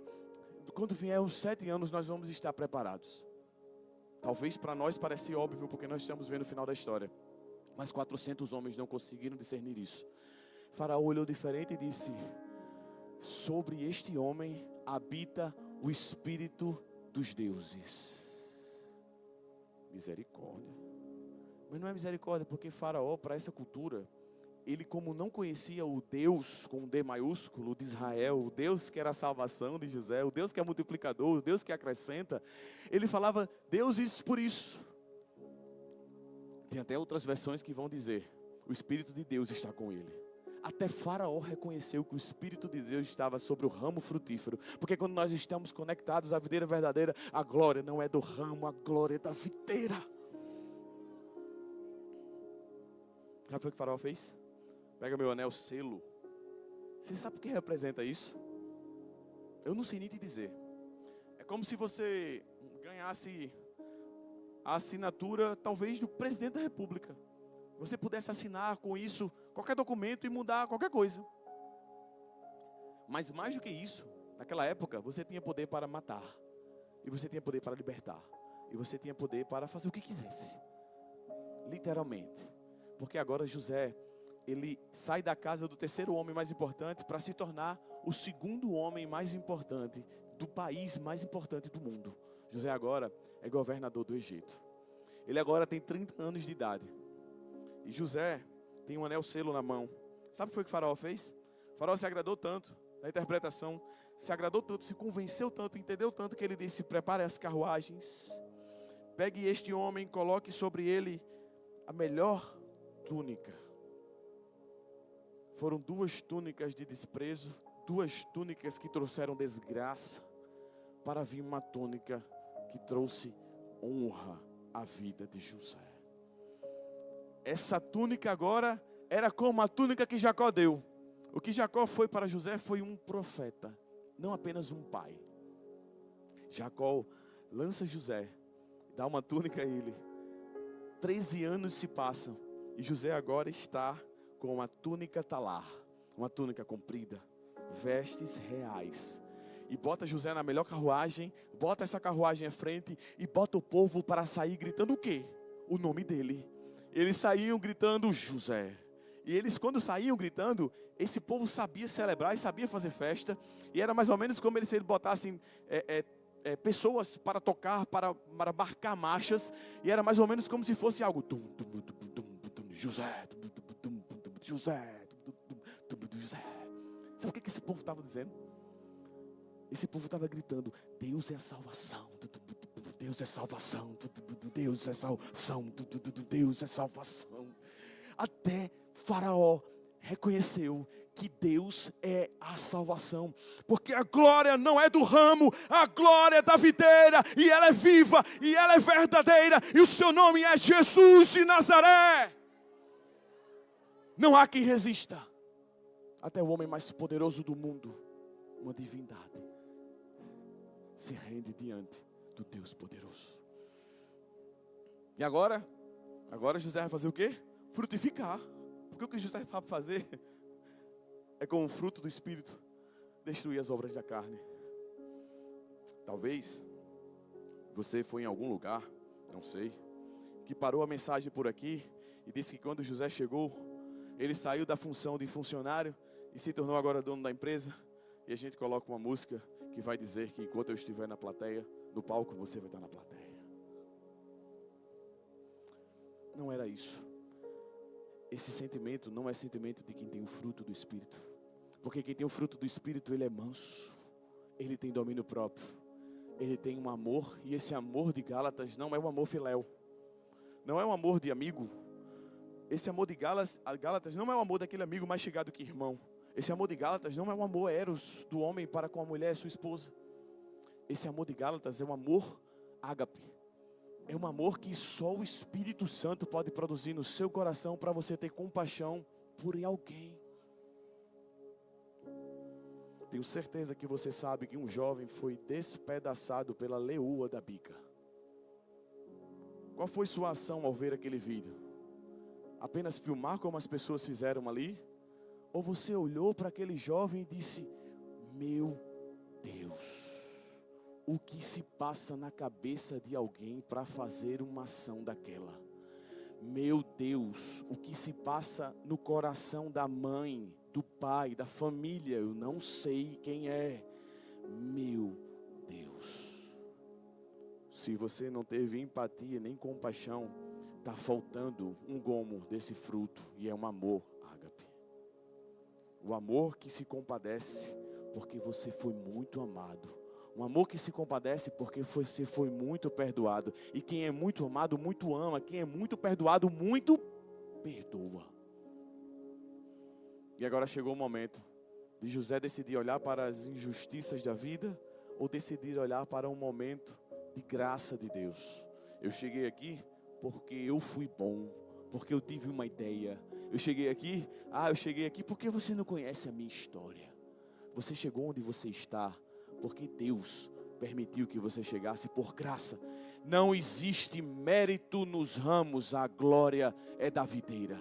quando vier os 7 anos nós vamos estar preparados. Talvez para nós pareça óbvio porque nós estamos vendo o final da história. Mas 400 homens não conseguiram discernir isso. Faraó olhou diferente e disse: sobre este homem habita o espírito dos deuses. Misericórdia. Mas não é misericórdia, porque Faraó, para essa cultura, ele, como não conhecia o Deus com um D maiúsculo de Israel, o Deus que era a salvação de José, o Deus que é multiplicador, o Deus que acrescenta, ele falava deuses por isso. Tem até outras versões que vão dizer, o Espírito de Deus está com ele. Até Faraó reconheceu que o Espírito de Deus estava sobre o ramo frutífero. Porque quando nós estamos conectados à videira verdadeira, a glória não é do ramo, a glória é da videira. Sabe o que o Faraó fez? Pega meu anel, selo. Você sabe o que representa isso? Eu não sei nem te dizer. É como se você ganhasse a assinatura, talvez, do presidente da república. Você pudesse assinar com isso qualquer documento e mudar qualquer coisa. Mas mais do que isso, naquela época, você tinha poder para matar. E você tinha poder para libertar. E você tinha poder para fazer o que quisesse. Literalmente. Porque agora José, ele sai da casa do terceiro homem mais importante para se tornar o segundo homem mais importante do país mais importante do mundo. José agora é governador do Egito. Ele agora tem 30 anos de idade. E José tem um anel selo na mão. Sabe o que foi que o Faraó fez? O Faraó se agradou tanto da interpretação, se agradou tanto, se convenceu tanto, entendeu tanto que ele disse, prepare as carruagens, pegue este homem, coloque sobre ele a melhor túnica. Foram 2 túnicas de desprezo, 2 túnicas que trouxeram desgraça, para vir uma túnica que trouxe honra à vida de José. Essa túnica agora era como a túnica que Jacó deu. O que Jacó foi para José foi um profeta, não apenas um pai. Jacó lança José, dá uma túnica a ele. 13 anos se passam e José agora está com uma túnica talar, uma túnica comprida, vestes reais. E bota José na melhor carruagem, bota essa carruagem à frente e bota o povo para sair gritando o quê? O nome dele. Eles saíam gritando José. E eles, quando saíam gritando, esse povo sabia celebrar e sabia fazer festa. E era mais ou menos como se eles botassem pessoas para tocar, para marcar marchas. E era mais ou menos como se fosse algo. José, José, José. Sabe o que esse povo estava dizendo? Esse povo estava gritando, Deus é a salvação, Deus é salvação, Deus é salvação, Deus é salvação. Até Faraó reconheceu que Deus é a salvação, porque a glória não é do ramo, a glória é da videira, e ela é viva, e ela é verdadeira, e o seu nome é Jesus de Nazaré. Não há quem resista, até o homem mais poderoso do mundo, uma divindade, se rende diante do Deus poderoso. E agora José vai fazer o quê? Frutificar. Porque o que José sabe fazer é, com o fruto do Espírito, destruir as obras da carne. Talvez você foi em algum lugar, não sei, que parou a mensagem por aqui e disse que quando José chegou, ele saiu da função de funcionário e se tornou agora dono da empresa. E a gente coloca uma música que vai dizer que enquanto eu estiver na plateia, no palco, você vai estar na plateia. Não era isso. Esse sentimento não é sentimento de quem tem o fruto do Espírito. Porque quem tem o fruto do Espírito, ele é manso. Ele tem domínio próprio. Ele tem um amor. E esse amor de Gálatas não é um amor filéu. Não é um amor de amigo. Esse amor de Gálatas não é um amor daquele amigo mais chegado que irmão. Esse amor de Gálatas não é um amor eros do homem para com a mulher, sua esposa. Esse amor de Gálatas é um amor ágape. É um amor que só o Espírito Santo pode produzir no seu coração para você ter compaixão por alguém. Tenho certeza que você sabe que um jovem foi despedaçado pela leoa da bica. Qual foi sua ação ao ver aquele vídeo? Apenas filmar como as pessoas fizeram ali? Ou você olhou para aquele jovem e disse, meu Deus, o que se passa na cabeça de alguém para fazer uma ação daquela? Meu Deus, o que se passa no coração da mãe, do pai, da família, eu não sei quem é. Meu Deus. Se você não teve empatia nem compaixão, está faltando um gomo desse fruto, e é um amor ágape. O amor que se compadece porque você foi muito amado. Um amor que se compadece porque você foi muito perdoado. E quem é muito amado, muito ama. Quem é muito perdoado, muito perdoa. E agora chegou o momento de José decidir olhar para as injustiças da vida ou decidir olhar para um momento de graça de Deus. Eu cheguei aqui porque eu fui bom, porque eu tive uma ideia. Eu cheguei aqui porque você não conhece a minha história. Você chegou onde você está porque Deus permitiu que você chegasse por graça. Não existe mérito nos ramos, a glória é da videira.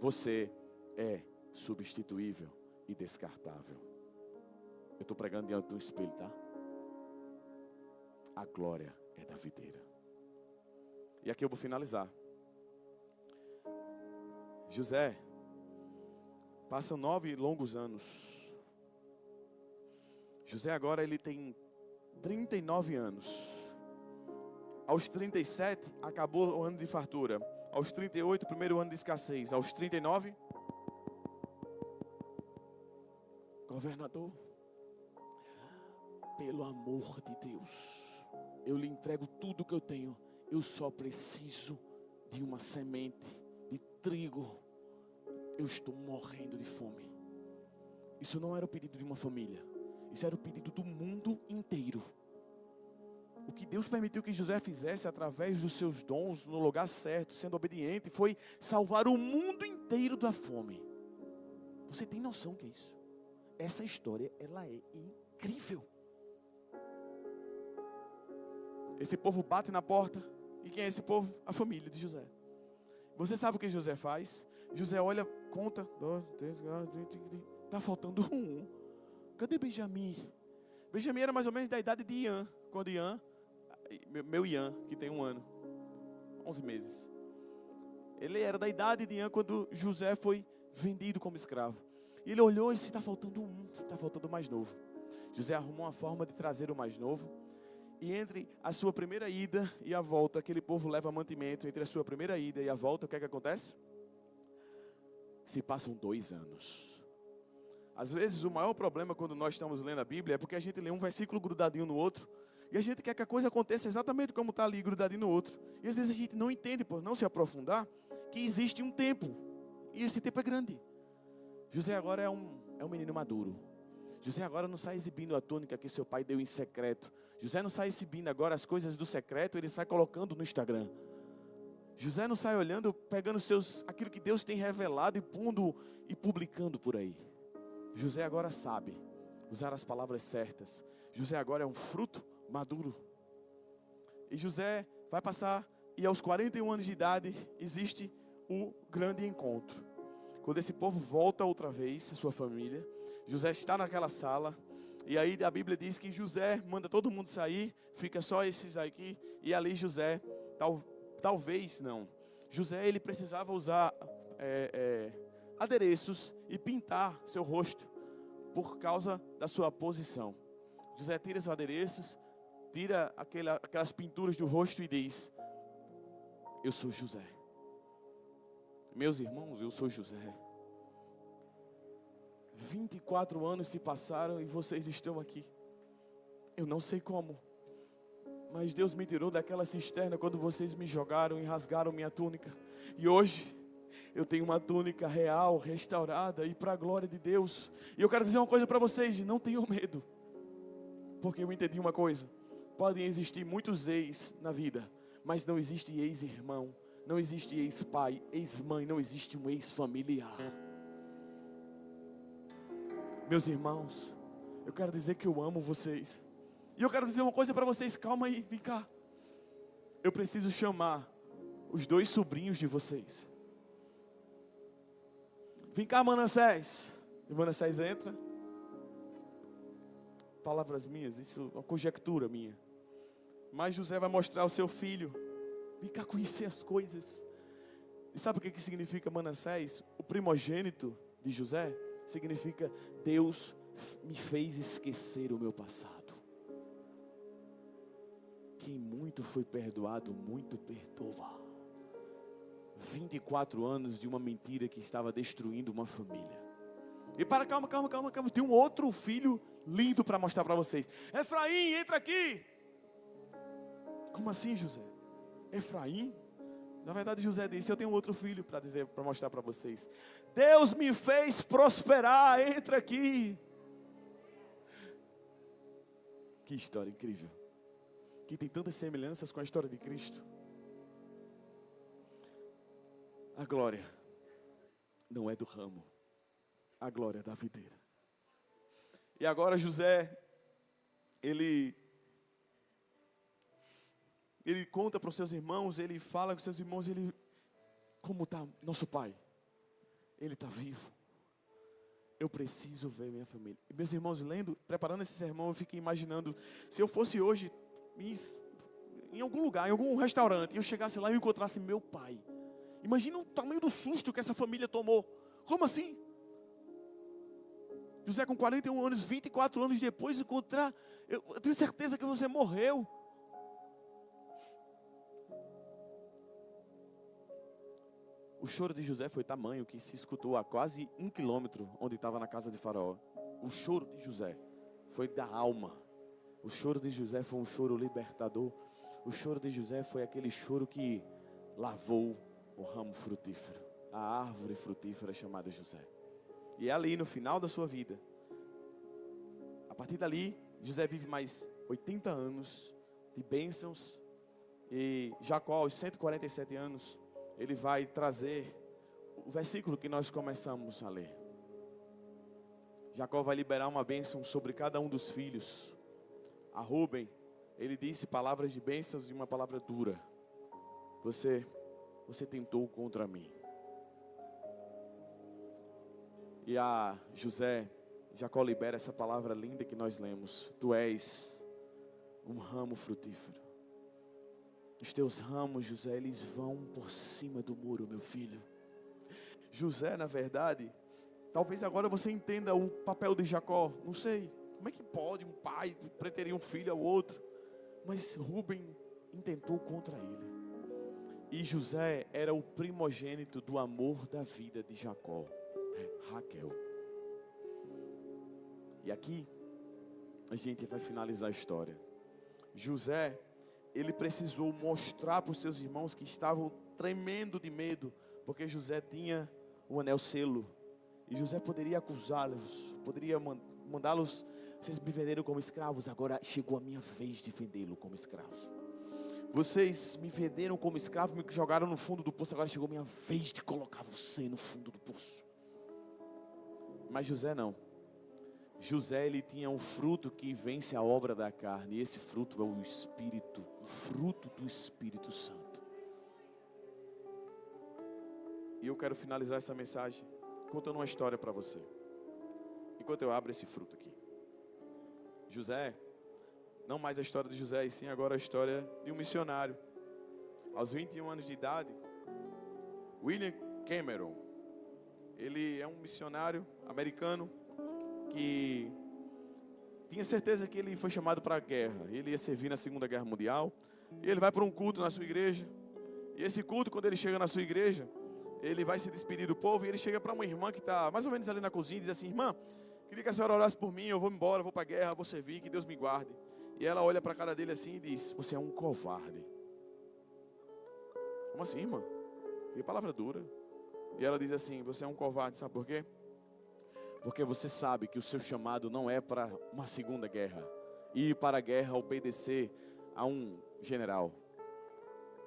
Você é substituível e descartável. Eu estou pregando diante do espelho, tá? A glória é da videira. E aqui eu vou finalizar. José passa 9 longos anos. José agora ele tem 39 anos. Aos 37, acabou o ano de fartura. Aos 38, primeiro ano de escassez. Aos 39, governador, pelo amor de Deus, eu lhe entrego tudo que eu tenho. Eu só preciso de uma semente de trigo. Eu estou morrendo de fome. Isso não era o pedido de uma família. Isso era o pedido do mundo inteiro. O que Deus permitiu que José fizesse através dos seus dons no lugar certo, sendo obediente, foi salvar o mundo inteiro da fome. Você tem noção do que é isso? Essa história, ela é incrível. Esse povo bate na porta. E quem é esse povo? A família de José. Você sabe o que José faz? José olha, conta, 2, 3, 4, 5, está faltando um. Cadê Benjamim? Benjamim era mais ou menos da idade de Ian. Quando Ian, meu Ian, que tem 1 ano, 11 meses. Ele era da idade de Ian quando José foi vendido como escravo. E ele olhou e disse, está faltando um, está faltando o mais novo. José arrumou uma forma de trazer o mais novo. E entre a sua primeira ida e a volta, aquele povo leva mantimento. Entre a sua primeira ida e a volta, o que é que acontece? Se passam 2 anos. Às vezes o maior problema quando nós estamos lendo a Bíblia é porque a gente lê um versículo grudadinho no outro. E a gente quer que a coisa aconteça exatamente como está ali grudadinho no outro. E às vezes a gente não entende, por não se aprofundar, que existe um tempo. E esse tempo é grande. José agora é um menino maduro. José agora não sai exibindo a túnica que seu pai deu em secreto. José não sai exibindo agora as coisas do secreto, ele vai colocando no Instagram. José não sai olhando, pegando aquilo que Deus tem revelado e pondo e publicando por aí. José agora sabe usar as palavras certas. José agora é um fruto maduro. E José vai passar, e aos 41 anos de idade, existe o grande encontro. Quando esse povo volta outra vez, a sua família, José está naquela sala, e aí a Bíblia diz que José manda todo mundo sair, fica só esses aqui, e ali José, talvez não. José, ele precisava usar adereços e pintar seu rosto, por causa da sua posição. José tira seus adereços, tira aquelas pinturas do rosto e diz, eu sou José. Meus irmãos, eu sou José. 24 anos se passaram e vocês estão aqui. Eu não sei como, mas Deus me tirou daquela cisterna quando vocês me jogaram e rasgaram minha túnica. E hoje eu tenho uma túnica real, restaurada e para a glória de Deus. E eu quero dizer uma coisa para vocês, não tenham medo. Porque eu entendi uma coisa. Podem existir muitos ex na vida, mas não existe ex-irmão, não existe ex-pai, ex-mãe, não existe um ex-familiar. Meus irmãos, eu quero dizer que eu amo vocês. E eu quero dizer uma coisa para vocês, calma aí, vem cá. Eu preciso chamar os 2 sobrinhos de vocês. Vem cá, Manassés. E Manassés entra. Palavras minhas, isso é uma conjectura minha. Mas José vai mostrar o seu filho. Vem cá conhecer as coisas. E sabe o que significa Manassés? O primogênito de José significa Deus me fez esquecer o meu passado. quem muito foi perdoado, muito perdoa. 24 anos de uma mentira que estava destruindo uma família. E calma. Tem um outro filho lindo para mostrar para vocês. Efraim, entra aqui. Como assim, José? Efraim? Na verdade, José disse, eu tenho outro filho para mostrar para vocês. Deus me fez prosperar, entra aqui. Que história incrível. Que tem tantas semelhanças com a história de Cristo. A glória não é do ramo. A glória é da videira. E agora José, ele conta para os seus irmãos, ele fala com os seus irmãos, como está nosso pai? Ele está vivo. Eu preciso ver minha família. E meus irmãos, preparando esse sermão, eu fiquei imaginando, se eu fosse hoje, em algum lugar, em algum restaurante, e eu chegasse lá e encontrasse meu pai. Imagina o tamanho do susto que essa família tomou. Como assim? José com 41 anos, 24 anos depois, encontrar, eu tenho certeza que você morreu. O choro de José foi tamanho que se escutou a quase 1 quilômetro onde estava na casa de Faraó. O choro de José foi da alma. O choro de José foi um choro libertador. O choro de José foi aquele choro que lavou o ramo frutífero, a árvore frutífera chamada José. E é ali no final da sua vida, a partir dali, José vive mais 80 anos de bênçãos. E Jacó, aos 147 anos, ele vai trazer o versículo que nós começamos a ler. Jacó vai liberar uma bênção sobre cada um dos filhos. A Rúben, ele disse palavras de bênçãos e uma palavra dura. Você tentou contra mim. E a José, Jacó libera essa palavra linda que nós lemos. Tu és um ramo frutífero. Os teus ramos, José, eles vão por cima do muro, meu filho. José, na verdade, talvez agora você entenda o papel de Jacó. Não sei, como é que pode um pai preterir um filho ao outro? Mas Rúben intentou contra ele. E José era o primogênito do amor da vida de Jacó, Raquel. E aqui, a gente vai finalizar a história. José, ele precisou mostrar para os seus irmãos que estavam tremendo de medo, porque José tinha o anel selo. E José poderia acusá-los, poderia mandá-los, vocês me venderam como escravos, agora chegou a minha vez de vendê-lo como escravo. Vocês me venderam como escravo, me jogaram no fundo do poço, agora chegou a minha vez de colocar você no fundo do poço. Mas José não. José, ele tinha um fruto que vence a obra da carne. E esse fruto é o Espírito, o fruto do Espírito Santo. E eu quero finalizar essa mensagem contando uma história para você. Enquanto eu abro esse fruto aqui. José, não mais a história de José, e sim agora a história de um missionário. Aos 21 anos de idade, William Cameron, ele é um missionário americano que tinha certeza que ele foi chamado para a guerra. Ele ia servir na Segunda Guerra Mundial. E ele vai para um culto na sua igreja. E esse culto, quando ele chega na sua igreja, ele vai se despedir do povo. E ele chega para uma irmã que está mais ou menos ali na cozinha e diz assim: irmã, queria que a senhora orasse por mim. Eu vou embora, vou para a guerra, vou servir, que Deus me guarde. E ela olha para a cara dele assim e diz: você é um covarde. Como assim, irmã? Que palavra dura. E ela diz assim: você é um covarde, sabe por quê? Porque você sabe que o seu chamado não é para uma segunda guerra. Ir para a guerra, obedecer a um general.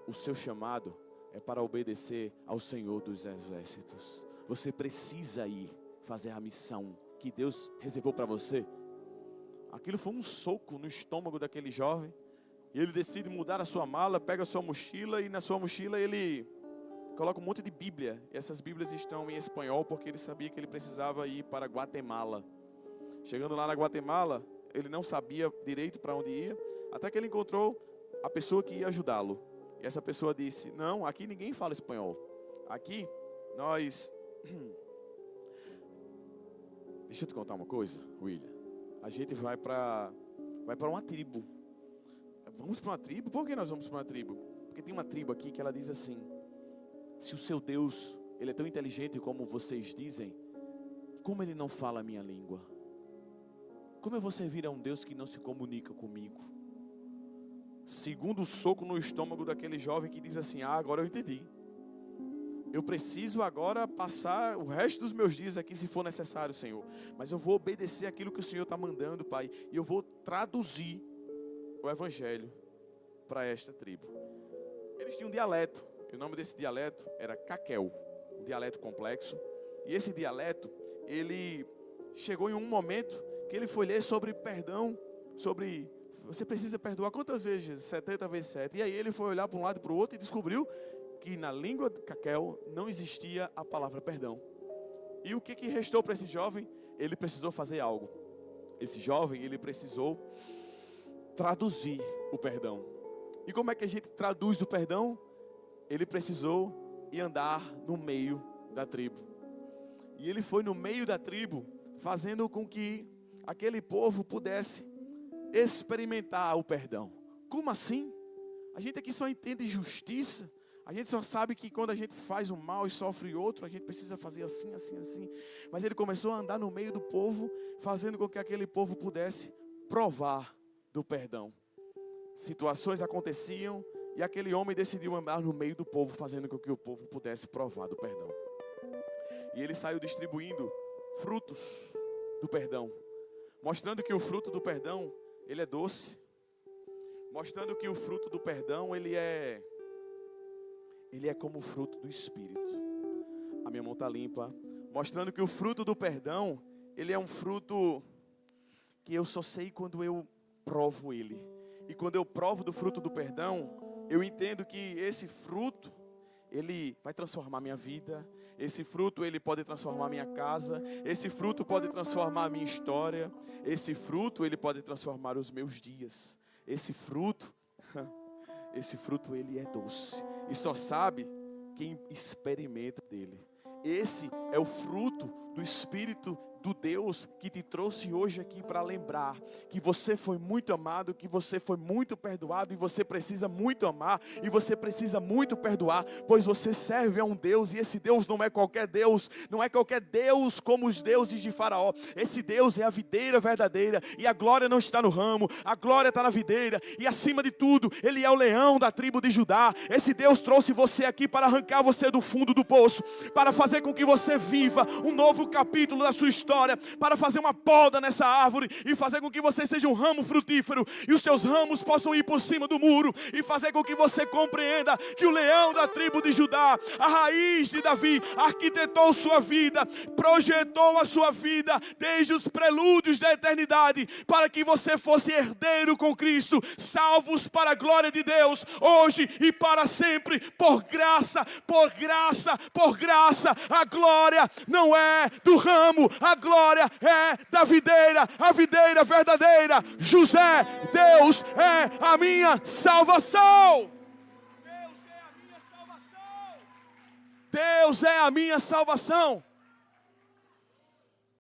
O seu chamado é para obedecer ao Senhor dos Exércitos. Você precisa ir fazer a missão que Deus reservou para você. Aquilo foi um soco no estômago daquele jovem. E ele decide mudar a sua mala, pega a sua mochila e na sua mochila ele coloca um monte de Bíblia. E essas Bíblias estão em espanhol porque ele sabia que ele precisava ir para Guatemala. Chegando lá na Guatemala, ele não sabia direito para onde ia, até que ele encontrou a pessoa que ia ajudá-lo. E essa pessoa disse: não, aqui ninguém fala espanhol. Aqui nós... Deixa eu te contar uma coisa, William. A gente vai para uma tribo. Vamos para uma tribo? Por que nós vamos para uma tribo? Porque tem uma tribo aqui que ela diz assim: se o seu Deus, ele é tão inteligente como vocês dizem, como ele não fala a minha língua? Como eu vou servir a um Deus que não se comunica comigo? Segundo o soco no estômago daquele jovem que diz assim: agora eu entendi. Eu preciso agora passar o resto dos meus dias aqui se for necessário, Senhor. Mas eu vou obedecer aquilo que o Senhor está mandando, Pai. E eu vou traduzir o Evangelho para esta tribo. Eles tinham um dialeto. E o nome desse dialeto era Caquel. Um dialeto complexo. E esse dialeto, ele chegou em um momento que ele foi ler sobre perdão. Sobre, você precisa perdoar quantas vezes? 70 vezes 7. E aí ele foi olhar para um lado e para o outro e descobriu que na língua de Caquel não existia a palavra perdão. E o que restou para esse jovem? Ele precisou fazer algo. Esse jovem, ele precisou traduzir o perdão. E como é que a gente traduz o perdão? Ele precisou ir andar no meio da tribo. E ele foi no meio da tribo, fazendo com que aquele povo pudesse experimentar o perdão. Como assim? A gente aqui só entende justiça. A gente só sabe que quando a gente faz um mal e sofre outro, a gente precisa fazer assim, assim, assim. Mas ele começou a andar no meio do povo, fazendo com que aquele povo pudesse provar do perdão. Situações aconteciam e aquele homem decidiu andar no meio do povo, fazendo com que o povo pudesse provar do perdão. E ele saiu distribuindo frutos do perdão, mostrando que o fruto do perdão, ele é doce. Mostrando que o fruto do perdão, ele é como o fruto do Espírito. A minha mão está limpa. Mostrando que o fruto do perdão, ele é um fruto que eu só sei quando eu provo ele. E quando eu provo do fruto do perdão, eu entendo que esse fruto, ele vai transformar minha vida. Esse fruto, ele pode transformar minha casa. Esse fruto pode transformar a minha história. Esse fruto, ele pode transformar os meus dias. Esse fruto, ele é doce. E só sabe quem experimenta dele. Esse é o fruto do Espírito do Deus que te trouxe hoje aqui para lembrar que você foi muito amado, que você foi muito perdoado, e você precisa muito amar, e você precisa muito perdoar, pois você serve a um Deus, e esse Deus não é qualquer Deus, não é qualquer Deus como os deuses de Faraó. Esse Deus é a videira verdadeira, e a glória não está no ramo, a glória está na videira, e acima de tudo, Ele é o leão da tribo de Judá. Esse Deus trouxe você aqui para arrancar você do fundo do poço, para fazer com que você viva um novo capítulo da sua história, para fazer uma poda nessa árvore e fazer com que você seja um ramo frutífero e os seus ramos possam ir por cima do muro e fazer com que você compreenda que o leão da tribo de Judá, a raiz de Davi, arquitetou sua vida, projetou a sua vida desde os prelúdios da eternidade para que você fosse herdeiro com Cristo, salvos para a glória de Deus, hoje e para sempre, por graça, por graça, por graça. A glória não é do ramo, a glória é da videira, a videira verdadeira. José, Deus é a minha salvação. Deus é a minha salvação. Deus é a minha salvação.